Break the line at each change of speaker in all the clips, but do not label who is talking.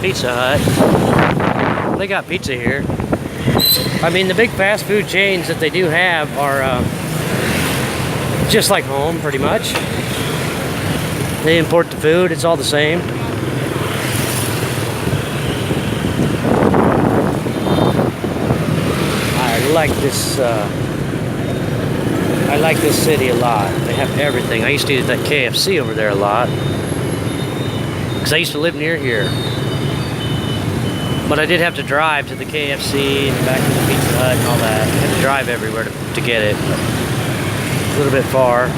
Pizza Hut. They got pizza here. I mean, the big fast food chains that they do have are just like home, pretty much. They import the food, it's all the same. I like this city a lot. They have everything. I used to eat at that KFC over there a lot, because I used to live near here. But I did have to drive to the KFC and back to the Pizza Hut and all that. I had to drive everywhere to get it. A little bit far.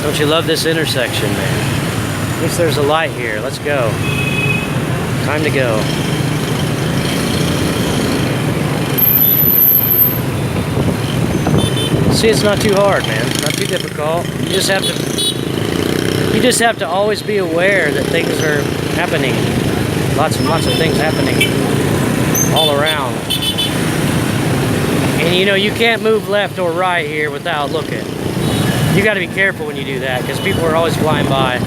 Don't you love this intersection, man? At least there's a light here. Let's go. Time to go. See, it's not too hard, man. Not too difficult. You just have to always be aware that things are happening. Lots and lots of things happening all around. And you know, you can't move left or right here without looking. You got to be careful when you do that, because people are always flying by.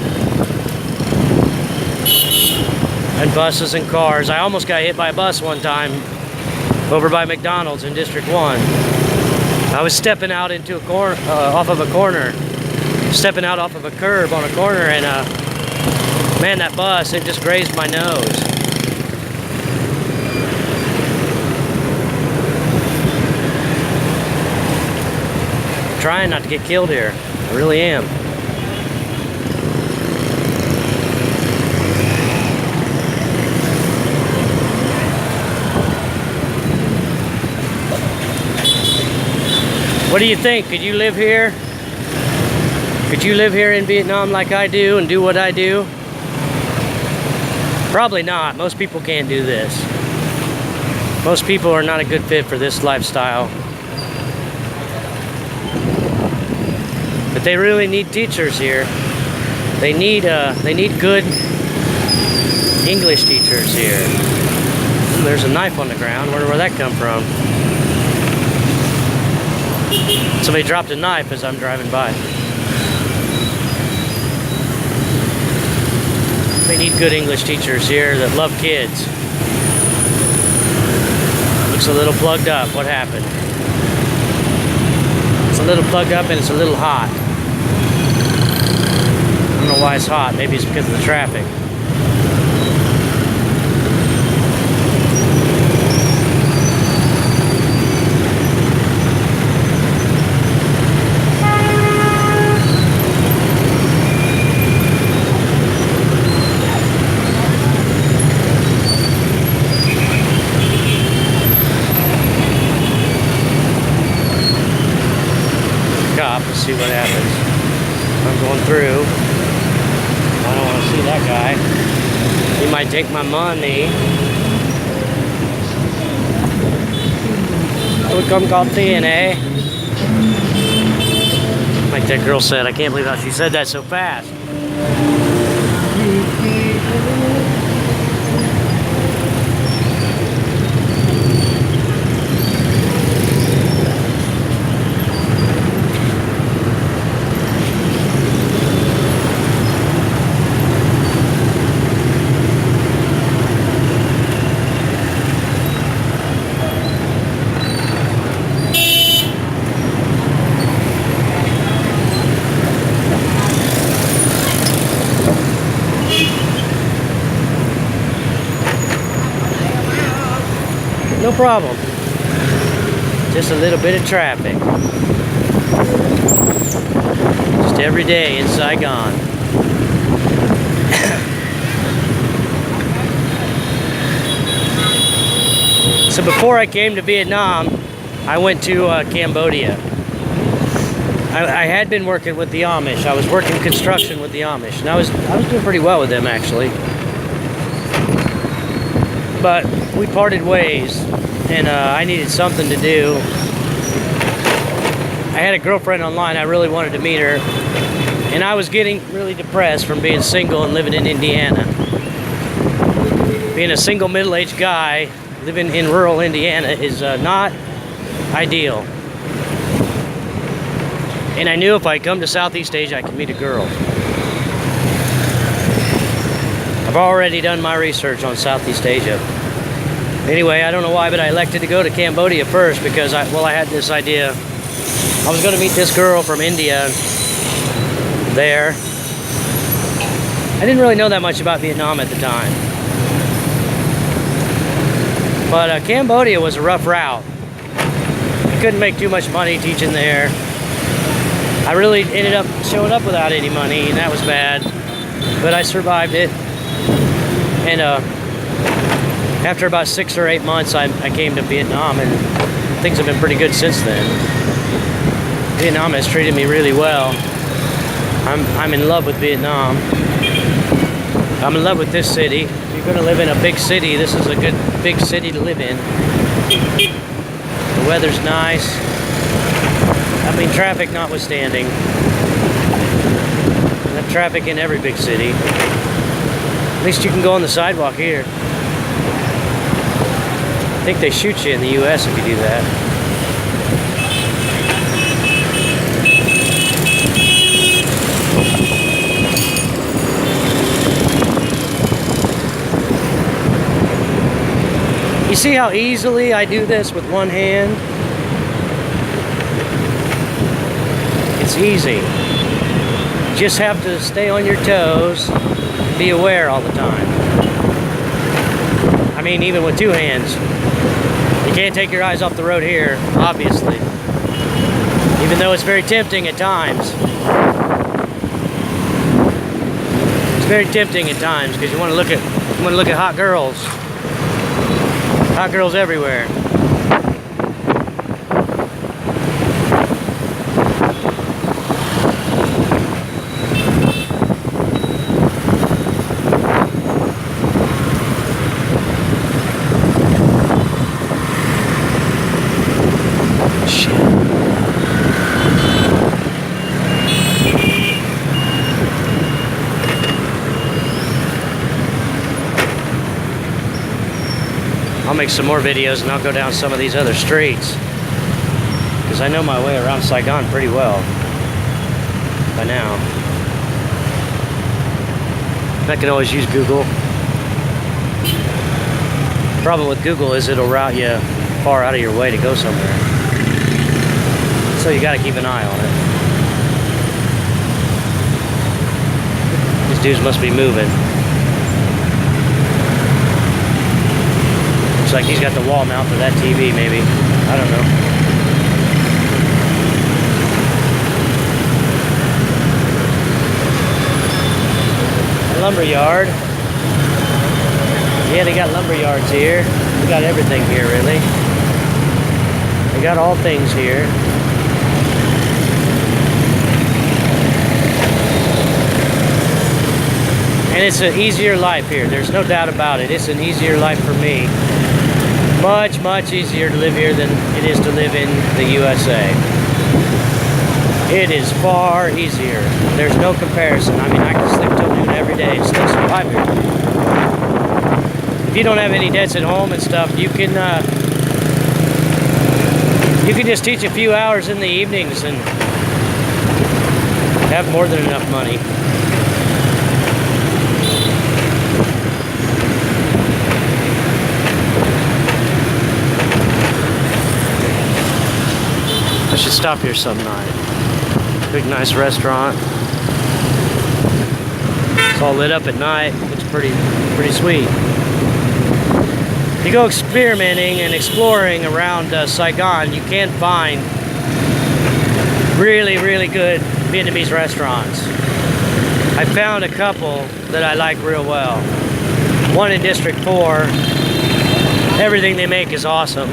And buses and cars. I almost got hit by a bus one time over by McDonald's in District 1. I was stepping out into a corner, off of a corner, stepping out off of a curb on a corner, and man, that bus, it just grazed my nose. I'm trying not to get killed here. I really am. What do you think? Could you live here? Could you live here in Vietnam like I do and do what I do? Probably not. Most people can't do this. Most people are not a good fit for this lifestyle. But they really need teachers here. They need good English teachers here. There's a knife on the ground. Wonder where that come from. Somebody dropped a knife as I'm driving by. They need good English teachers here that love kids. Looks a little plugged up. What happened? It's a little plugged up and it's a little hot. I don't know why it's hot. Maybe it's because of the traffic. Let's see what happens. I'm going through. I don't want to see that guy. He might take my money. Tôi không có tiền, eh? Like that girl said. I can't believe how she said that so fast. No problem. Just a little bit of traffic. Just every day in Saigon. So before I came to Vietnam, I went to Cambodia. I had been working with the Amish. I was working construction with the Amish, and I was doing pretty well with them, actually. But we parted ways, and I needed something to do. I had a girlfriend online. I really wanted to meet her, and I was getting really depressed from being single and living in Indiana. Being a single middle-aged guy living in rural Indiana is not ideal. And I knew if I come to Southeast Asia, I could meet a girl. I've already done my research on Southeast Asia. Anyway, I don't know why, but I elected to go to Cambodia first because I had this idea. I was going to meet this girl from India there. I didn't really know that much about Vietnam at the time. But Cambodia was a rough route. I couldn't make too much money teaching there. I really ended up showing up without any money, and that was bad. But I survived it. And after about 6 or 8 months, I came to Vietnam, and things have been pretty good since then. Vietnam has treated me really well. I'm in love with Vietnam. I'm in love with this city. If you're going to live in a big city, this is a good big city to live in. The weather's nice. I mean, traffic notwithstanding. There's traffic in every big city. At least you can go on the sidewalk here. I think they shoot you in the US if you do that. You see how easily I do this with one hand? It's easy. You just have to stay on your toes, be aware all the time. I mean, even with two hands. You can't take your eyes off the road here, obviously. Even though it's very tempting at times. It's very tempting at times because you want to look at hot girls. Hot girls everywhere. I'll make some more videos and I'll go down some of these other streets because I know my way around Saigon pretty well by now. I can always use Google. The problem with Google is it'll route you far out of your way to go somewhere. So you gotta keep an eye on it. These dudes must be moving. Looks like he's got the wall mount for that TV, maybe. I don't know. A lumber yard. Yeah, they got lumber yards here. They got everything here, really. They got all things here. And it's an easier life here. There's no doubt about it. It's an easier life for me. Much, much easier to live here than it is to live in the USA. It is far easier. There's no comparison. I mean, I can sleep till noon every day and still survive here. If you don't have any debts at home and stuff, you can just teach a few hours in the evenings and have more than enough money. I should stop here some night. Big nice restaurant. It's all lit up at night. Looks pretty sweet. If you go experimenting and exploring around Saigon, you can find really, really good Vietnamese restaurants. I found a couple that I like real well. One in District 4. Everything they make is awesome.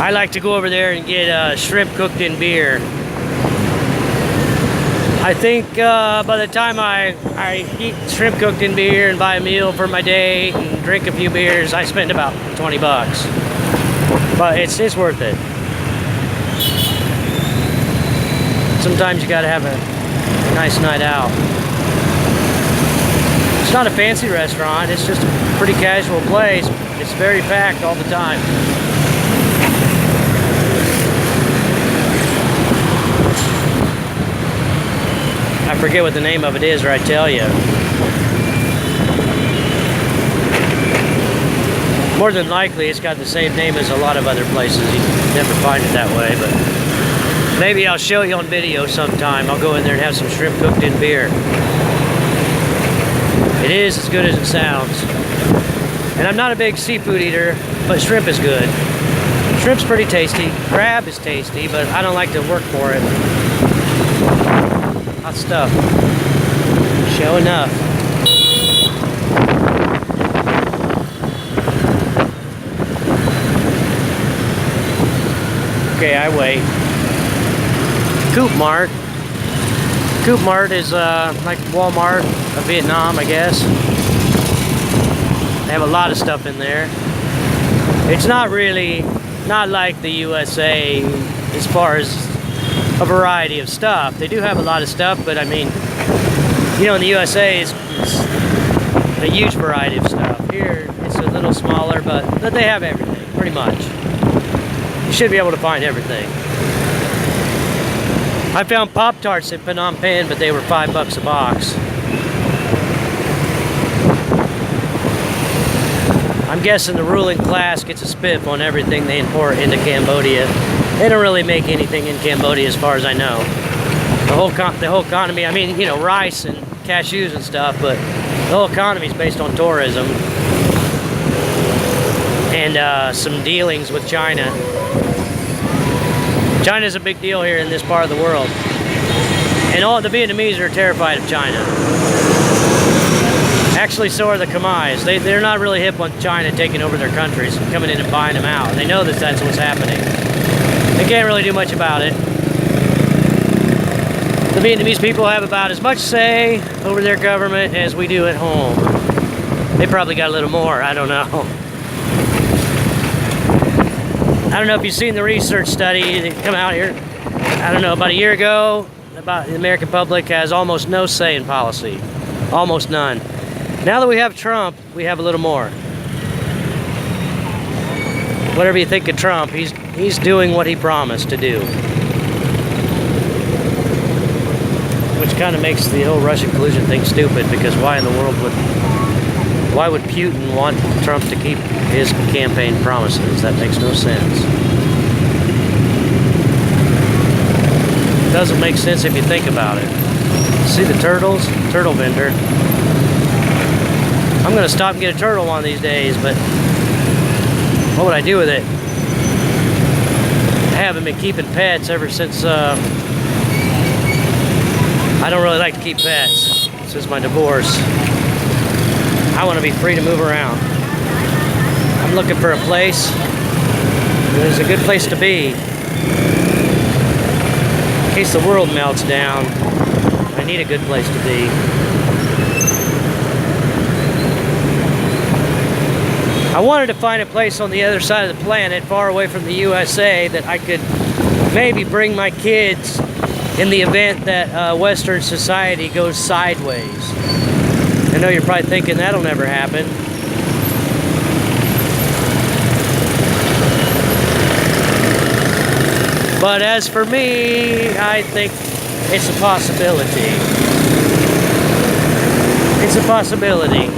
I like to go over there and get shrimp cooked in beer. I think by the time I eat shrimp cooked in beer and buy a meal for my day and drink a few beers, I spend about 20 bucks. But it's worth it. Sometimes you gotta have a nice night out. It's not a fancy restaurant, it's just a pretty casual place. It's very packed all the time. forget what the name of it is, or I tell you. More than likely, it's got the same name as a lot of other places. You never find it that way, but maybe I'll show you on video sometime. I'll go in there and have some shrimp cooked in beer. It is as good as it sounds. And I'm not a big seafood eater, but shrimp is good. Shrimp's pretty tasty. Crab is tasty, but I don't like to work for it. Hot stuff. Show enough. Okay, I wait. Coop Mart. Coop Mart is like Walmart of Vietnam, I guess. They have a lot of stuff in there. It's not like the USA as far as a variety of stuff. They do have a lot of stuff, but I mean, you know, in the USA it's a huge variety of stuff. Here it's a little smaller, but they have everything, pretty much. You should be able to find everything. I found Pop-Tarts in Phnom Penh, but they were $5 a box. I'm guessing the ruling class gets a spiff on everything they import into Cambodia. They don't really make anything in Cambodia as far as I know. The whole economy, I mean, you know, rice and cashews and stuff, but the whole economy is based on tourism and some dealings with China. China's a big deal here in this part of the world. And all the Vietnamese are terrified of China. Actually, so are the Khmers. They're not really hip on China taking over their countries and coming in and buying them out. They know that that's what's happening. They can't really do much about it. The Vietnamese people have about as much say over their government as we do at home. They probably got a little more, I don't know. I don't know if you've seen the research study that come out here, I don't know, about a year ago, about the American public has almost no say in policy. Almost none. Now that we have Trump, we have a little more. Whatever you think of Trump, he's doing what he promised to do. Which kind of makes the whole Russian collusion thing stupid, because why in the world would Putin want Trump to keep his campaign promises? That makes no sense. It doesn't make sense if you think about it. See the turtles? Turtle vendor. I'm gonna stop and get a turtle one of these days, but what would I do with it? I haven't been keeping pets ever since, I don't really like to keep pets since my divorce. I want to be free to move around. I'm looking for a place that is a good place to be. In case the world melts down, I need a good place to be. I wanted to find a place on the other side of the planet, far away from the USA, that I could maybe bring my kids in the event that Western society goes sideways. I know you're probably thinking that'll never happen. But as for me, I think it's a possibility. It's a possibility.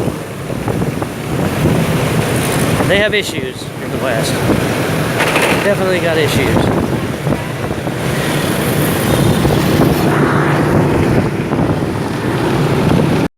They have issues in the West. Definitely got issues.